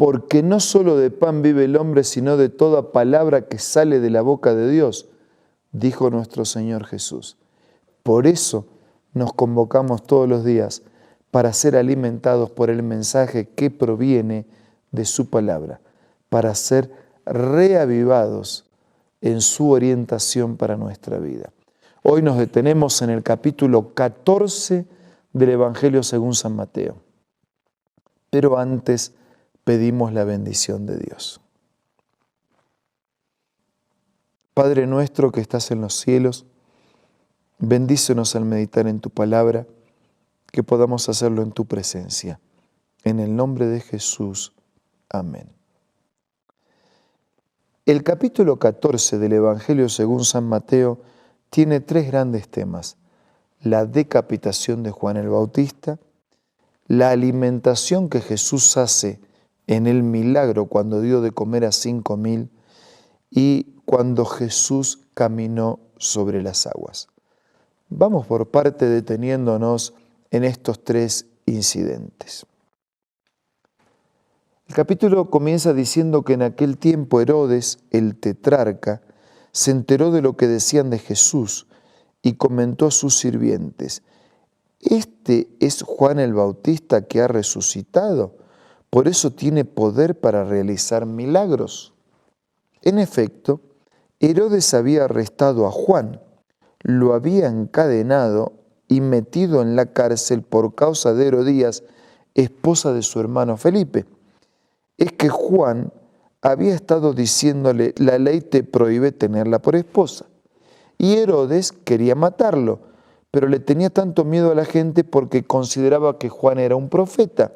porque no solo de pan vive el hombre, sino de toda palabra que sale de la boca de Dios, dijo nuestro Señor Jesús. Por eso nos convocamos todos los días para ser alimentados por el mensaje que proviene de su palabra, para ser reavivados en su orientación para nuestra vida. Hoy nos detenemos en el capítulo 14 del Evangelio según San Mateo. Pero antes pedimos la bendición de Dios. Padre nuestro que estás en los cielos, bendícenos al meditar en tu palabra, que podamos hacerlo en tu presencia. En el nombre de Jesús. Amén. El capítulo 14 del Evangelio según San Mateo tiene tres grandes temas: la decapitación de Juan el Bautista, la alimentación que Jesús hace en el milagro cuando dio de comer a 5.000 y cuando Jesús caminó sobre las aguas. Vamos por parte deteniéndonos en estos tres incidentes. El capítulo comienza diciendo que en aquel tiempo Herodes, el tetrarca, se enteró de lo que decían de Jesús y comentó a sus sirvientes: «Este es Juan el Bautista que ha resucitado, por eso tiene poder para realizar milagros». En efecto, Herodes había arrestado a Juan, lo había encadenado y metido en la cárcel por causa de Herodías, esposa de su hermano Felipe. Es que Juan había estado diciéndole: «La ley te prohíbe tenerla por esposa». Y Herodes quería matarlo, pero le tenía tanto miedo a la gente porque consideraba que Juan era un profeta.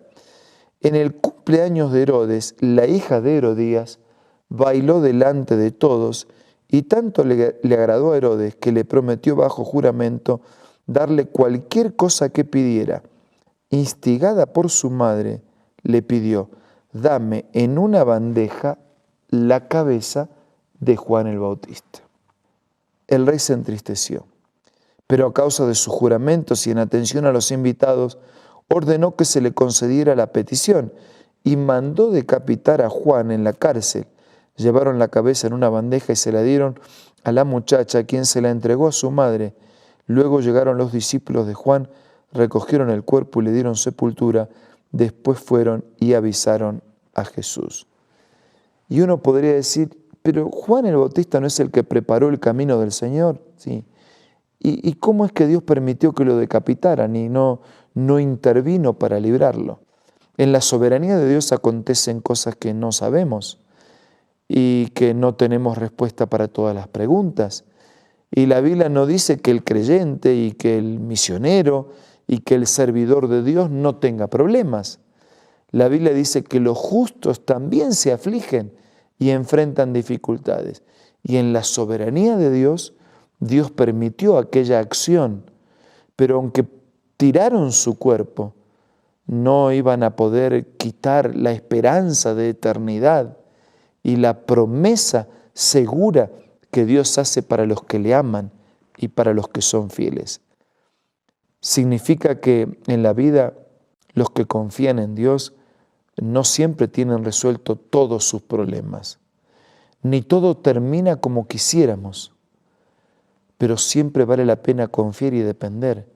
En el cumpleaños de Herodes, la hija de Herodías bailó delante de todos y tanto le agradó a Herodes que le prometió bajo juramento darle cualquier cosa que pidiera. Instigada por su madre, le pidió: «Dame en una bandeja la cabeza de Juan el Bautista». El rey se entristeció, pero a causa de sus juramentos y en atención a los invitados, ordenó que se le concediera la petición y mandó decapitar a Juan en la cárcel. Llevaron la cabeza en una bandeja y se la dieron a la muchacha, quien se la entregó a su madre. Luego llegaron los discípulos de Juan, recogieron el cuerpo y le dieron sepultura. Después fueron y avisaron a Jesús. Y uno podría decir: pero Juan el Bautista no es el que preparó el camino del Señor, ¿sí? ¿Y cómo es que Dios permitió que lo decapitaran y no intervino para librarlo? En la soberanía de Dios acontecen cosas que no sabemos y que no tenemos respuesta para todas las preguntas. Y la Biblia no dice que el creyente y que el misionero y que el servidor de Dios no tenga problemas. La Biblia dice que los justos también se afligen y enfrentan dificultades. Y en la soberanía de Dios, Dios permitió aquella acción, pero aunque tiraron su cuerpo, no iban a poder quitar la esperanza de eternidad y la promesa segura que Dios hace para los que le aman y para los que son fieles. Significa que en la vida los que confían en Dios no siempre tienen resuelto todos sus problemas, ni todo termina como quisiéramos, pero siempre vale la pena confiar y depender,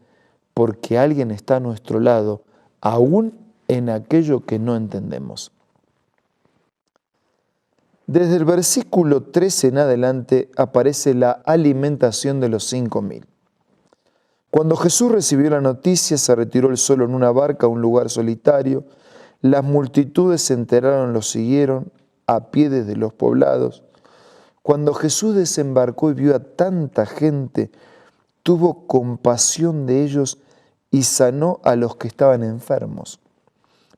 porque alguien está a nuestro lado, aún en aquello que no entendemos. Desde el versículo 13 en adelante aparece la alimentación de los 5.000. Cuando Jesús recibió la noticia, se retiró él solo en una barca a un lugar solitario. Las multitudes se enteraron, lo siguieron a pie desde los poblados. Cuando Jesús desembarcó y vio a tanta gente, tuvo compasión de ellos y sanó a los que estaban enfermos.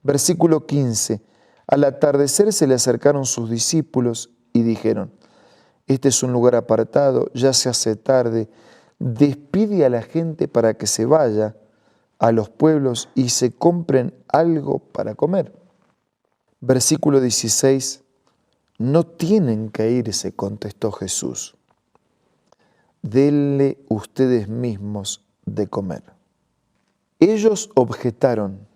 Versículo 15. Al atardecer se le acercaron sus discípulos y dijeron: «Este es un lugar apartado, ya se hace tarde. Despide a la gente para que se vaya a los pueblos y se compren algo para comer». Versículo 16. «No tienen que irse», contestó Jesús. «Denle ustedes mismos de comer». Ellos objetaron: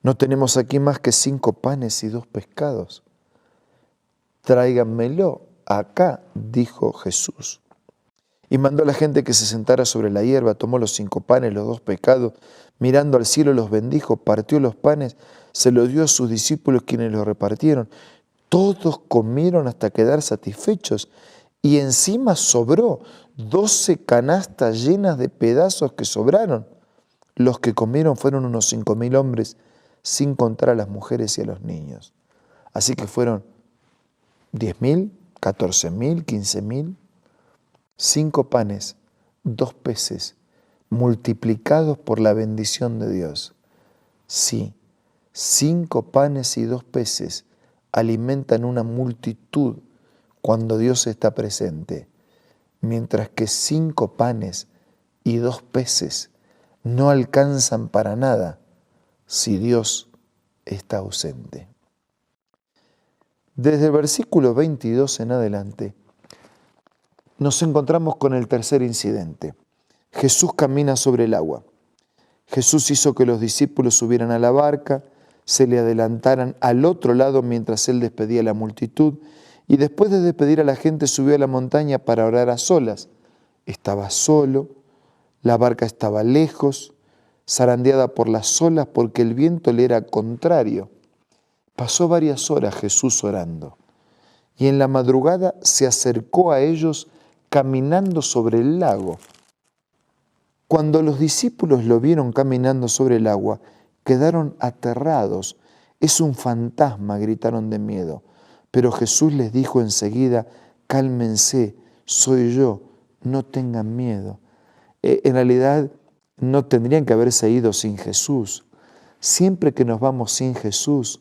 No tenemos aquí más que 5 panes y 2 pescados. Tráiganmelo acá, dijo Jesús. Y mandó a la gente que se sentara sobre la hierba, tomó los 5 panes, los 2 pescados, mirando al cielo los bendijo, partió los panes, se los dio a sus discípulos quienes los repartieron. Todos comieron hasta quedar satisfechos y encima sobró 12 canastas llenas de pedazos que sobraron. Los que comieron fueron unos 5.000 hombres, sin contar a las mujeres y a los niños. Así que fueron 10.000, 14.000, 15.000, 5 panes, 2 peces, multiplicados por la bendición de Dios. Sí, 5 panes y 2 peces alimentan una multitud cuando Dios está presente, mientras que 5 panes y 2 peces no alcanzan para nada si Dios está ausente. Desde el versículo 22 en adelante, nos encontramos con el tercer incidente. Jesús camina sobre el agua. Jesús hizo que los discípulos subieran a la barca, se le adelantaran al otro lado mientras él despedía a la multitud, y después de despedir a la gente subió a la montaña para orar a solas. Estaba solo, la barca estaba lejos, zarandeada por las olas porque el viento le era contrario. Pasó varias horas Jesús orando, y en la madrugada se acercó a ellos caminando sobre el lago. Cuando los discípulos lo vieron caminando sobre el agua, quedaron aterrados. «Es un fantasma», gritaron de miedo. Pero Jesús les dijo enseguida: «Cálmense, soy yo, no tengan miedo». En realidad no tendrían que haberse ido sin Jesús. Siempre que nos vamos sin Jesús,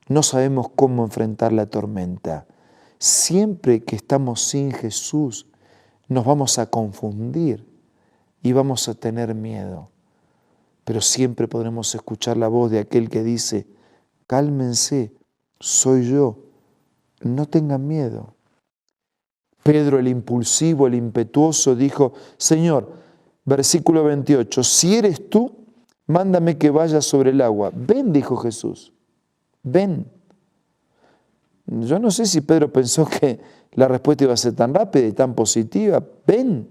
no sabemos cómo enfrentar la tormenta. Siempre que estamos sin Jesús, nos vamos a confundir y vamos a tener miedo. Pero siempre podremos escuchar la voz de aquel que dice: «Cálmense, soy yo, no tengan miedo». Pedro, el impulsivo, el impetuoso, dijo: «Señor», versículo 28, «si eres tú, mándame que vaya sobre el agua». «Ven», dijo Jesús, «ven». Yo no sé si Pedro pensó que la respuesta iba a ser tan rápida y tan positiva. «Ven»,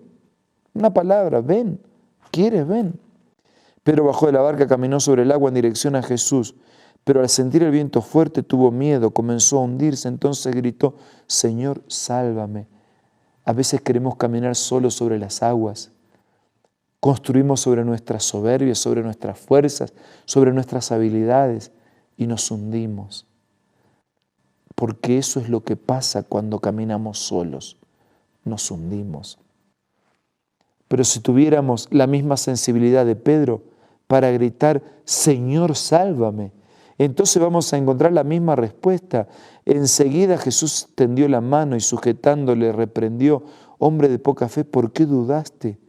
una palabra, «ven». ¿Quieres? Ven. Pedro bajó de la barca, caminó sobre el agua en dirección a Jesús, pero al sentir el viento fuerte tuvo miedo, comenzó a hundirse, entonces gritó: «Señor, sálvame». A veces queremos caminar solo sobre las aguas. Construimos sobre nuestra soberbia, sobre nuestras fuerzas, sobre nuestras habilidades y nos hundimos. Porque eso es lo que pasa cuando caminamos solos. Nos hundimos. Pero si tuviéramos la misma sensibilidad de Pedro para gritar: «Señor, sálvame», entonces vamos a encontrar la misma respuesta. Enseguida Jesús tendió la mano y sujetándole reprendió: «Hombre de poca fe, ¿por qué dudaste?».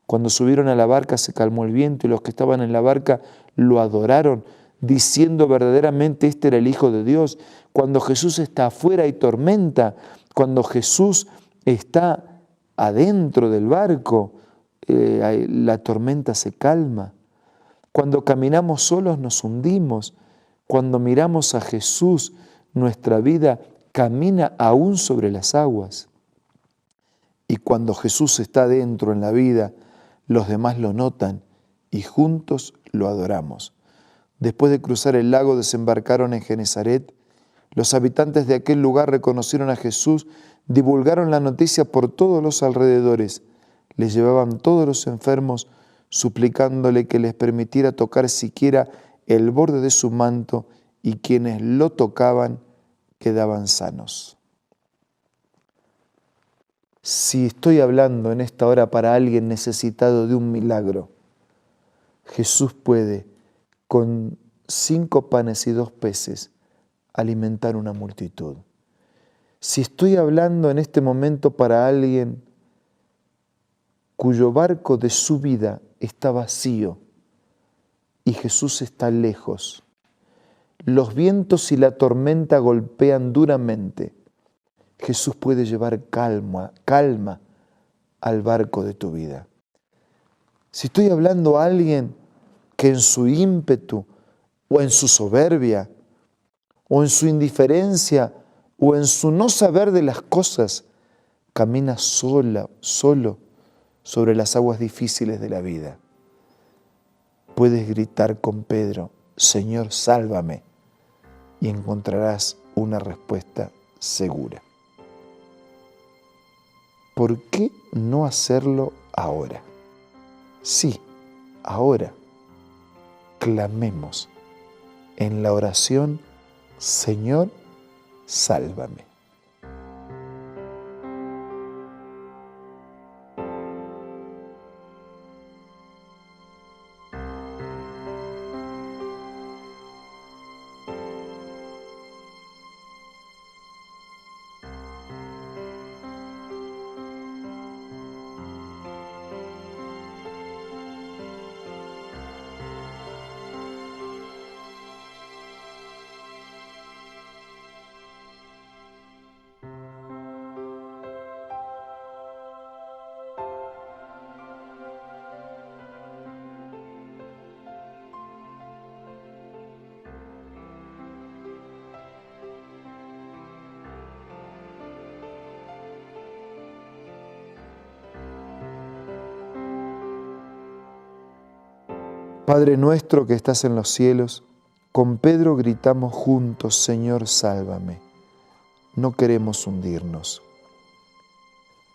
Cuando subieron a la barca se calmó el viento y los que estaban en la barca lo adoraron, diciendo: «Verdaderamente este era el Hijo de Dios». Cuando Jesús está afuera hay tormenta. Cuando Jesús está adentro del barco, la tormenta se calma. Cuando caminamos solos nos hundimos. Cuando miramos a Jesús, nuestra vida camina aún sobre las aguas. Y cuando Jesús está dentro en la vida, los demás lo notan y juntos lo adoramos. Después de cruzar el lago, desembarcaron en Genesaret. Los habitantes de aquel lugar reconocieron a Jesús, divulgaron la noticia por todos los alrededores. Les llevaban todos los enfermos, suplicándole que les permitiera tocar siquiera el borde de su manto, y quienes lo tocaban quedaban sanos. Si estoy hablando en esta hora para alguien necesitado de un milagro, Jesús puede, con 5 panes y 2 peces, alimentar una multitud. Si estoy hablando en este momento para alguien cuyo barco de su vida está vacío y Jesús está lejos, los vientos y la tormenta golpean duramente, Jesús puede llevar calma al barco de tu vida. Si estoy hablando a alguien que en su ímpetu o en su soberbia, o en su indiferencia, o en su no saber de las cosas, camina solo sobre las aguas difíciles de la vida. Puedes gritar con Pedro, Señor, sálvame, y encontrarás una respuesta segura. ¿Por qué no hacerlo ahora? Sí, ahora. Clamemos en la oración, Señor, sálvame. Padre nuestro que estás en los cielos, con Pedro gritamos juntos, Señor, sálvame. No queremos hundirnos.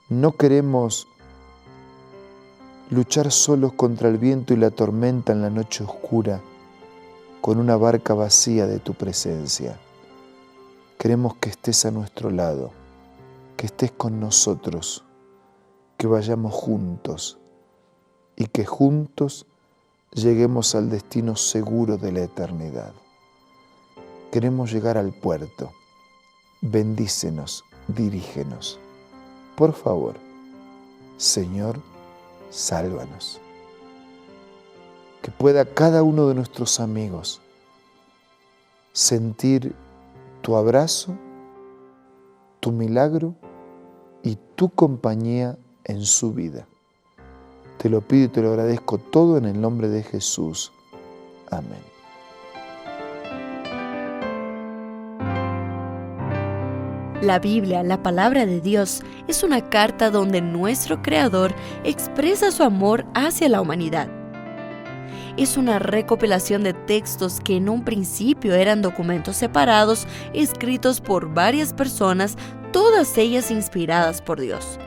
No queremos luchar solos contra el viento y la tormenta en la noche oscura, con una barca vacía de tu presencia. Queremos que estés a nuestro lado, que estés con nosotros, que vayamos juntos y que juntos lleguemos al destino seguro de la eternidad. Queremos llegar al puerto. Bendícenos, dirígenos. Por favor, Señor, sálvanos. Que pueda cada uno de nuestros amigos sentir tu abrazo, tu milagro y tu compañía en su vida. Te lo pido y te lo agradezco todo en el nombre de Jesús. Amén. La Biblia, la palabra de Dios, es una carta donde nuestro Creador expresa su amor hacia la humanidad. Es una recopilación de textos que en un principio eran documentos separados, escritos por varias personas, todas ellas inspiradas por Dios.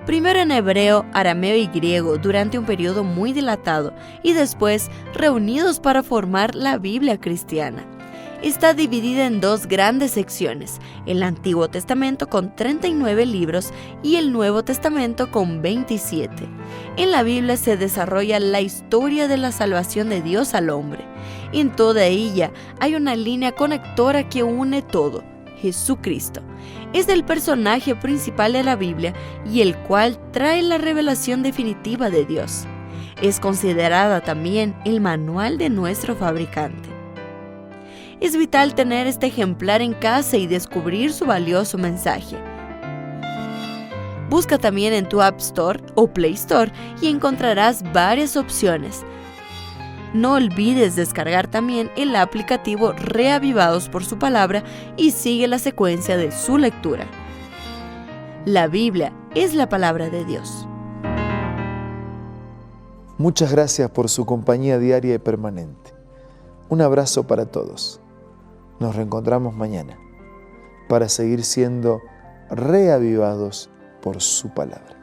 Primero en hebreo, arameo y griego durante un periodo muy dilatado y después reunidos para formar la Biblia cristiana. Está dividida en dos grandes secciones, el Antiguo Testamento con 39 libros y el Nuevo Testamento con 27. En la Biblia se desarrolla la historia de la salvación de Dios al hombre. En toda ella hay una línea conectora que une todo, Jesucristo. Es el personaje principal de la Biblia y el cual trae la revelación definitiva de Dios. Es considerada también el manual de nuestro fabricante. Es vital tener este ejemplar en casa y descubrir su valioso mensaje. Busca también en tu App Store o Play Store y encontrarás varias opciones. No olvides descargar también el aplicativo Reavivados por su palabra y sigue la secuencia de su lectura. La Biblia es la palabra de Dios. Muchas gracias por su compañía diaria y permanente. Un abrazo para todos. Nos reencontramos mañana para seguir siendo reavivados por su palabra.